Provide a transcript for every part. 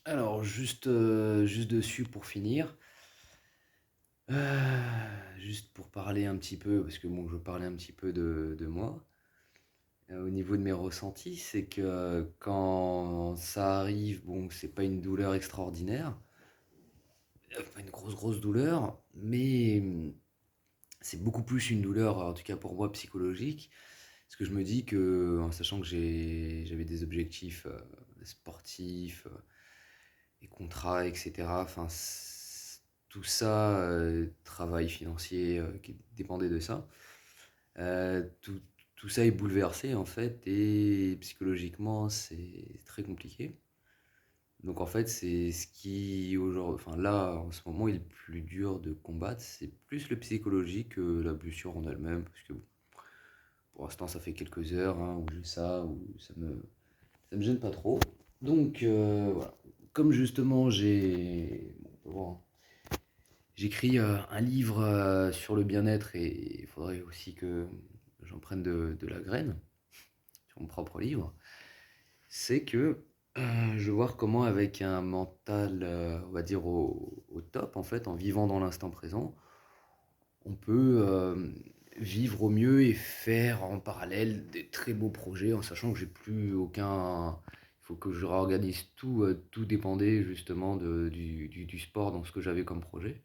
Alors juste dessus pour finir, juste pour parler un petit peu, parce que bon, je veux parler un petit peu de moi. Au niveau de mes ressentis, c'est que quand ça arrive, bon, c'est pas une douleur extraordinaire, pas une grosse douleur, mais c'est beaucoup plus une douleur, en tout cas pour moi, psychologique. Parce que je me dis que, en sachant que j'avais des objectifs sportifs, et contrats, etc. Enfin, tout ça, travail financier qui dépendait de ça. Tout, tout ça est bouleversé en fait et psychologiquement c'est très compliqué. Donc en fait c'est ce qui aujourd'hui, enfin là en ce moment est le plus dur de combattre, c'est plus le psychologique que la blessure en elle-même parce que bon, pour l'instant ça fait quelques heures hein, où j'ai ça, où ça me gêne pas trop. Donc voilà, comme justement bon, on peut voir, hein, j'écris un livre sur le bien-être et il faudrait aussi que j'en prenne de la graine sur mon propre livre. C'est que je veux voir comment avec un mental, on va dire, au top, en fait, en vivant dans l'instant présent, on peut vivre au mieux et faire en parallèle des très beaux projets en sachant que j'ai plus aucun. Il faut que je réorganise tout, tout dépendait justement du sport dans ce que j'avais comme projet.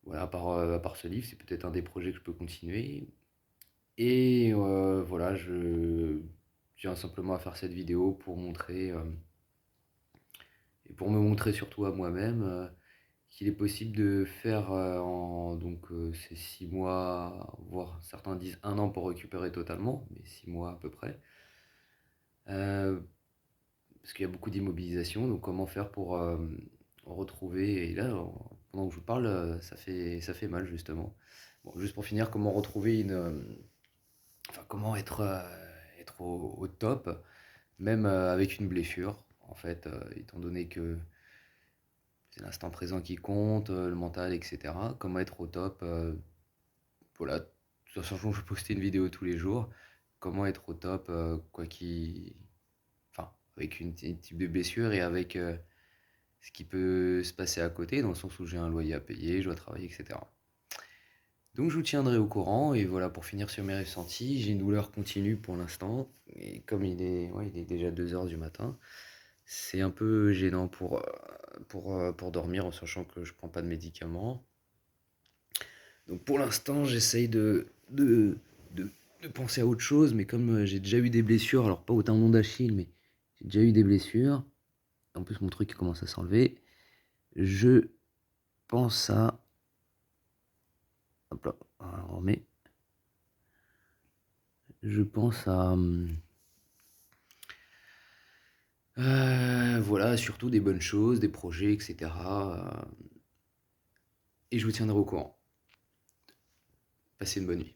Voilà, à part ce livre, c'est peut-être un des projets que je peux continuer. Et voilà, je tiens simplement à faire cette vidéo pour montrer, et pour me montrer surtout à moi-même, qu'il est possible de faire c'est 6 mois, voire certains disent 1 an pour récupérer totalement, mais 6 mois à peu près. Euh, Parce qu'il y a beaucoup d'immobilisation, donc comment faire pour retrouver, et là, pendant que je vous parle, ça fait mal justement. Bon, juste pour finir, comment retrouver enfin, comment être au top, même avec une blessure, en fait, étant donné que c'est l'instant présent qui compte, le mental, etc. Comment être au top, voilà, de toute façon, je vais poster une vidéo tous les jours. Comment être au top, quoi qu'il. Enfin, avec un type de blessure et avec ce qui peut se passer à côté, dans le sens où j'ai un loyer à payer, je dois travailler, etc. Donc je vous tiendrai au courant et voilà pour finir sur mes ressentis, j'ai une douleur continue pour l'instant et comme il est déjà 2 heures du matin, c'est un peu gênant pour dormir en sachant que je prends pas de médicaments. Donc pour l'instant j'essaye de penser à autre chose mais comme j'ai déjà eu des blessures, alors pas au tendon d'Achille mais j'ai déjà eu des blessures, en plus mon truc commence à s'enlever, je pense à... Hop là, on remet. Je pense à... voilà, surtout des bonnes choses, des projets, etc. Et je vous tiendrai au courant. Passez une bonne nuit.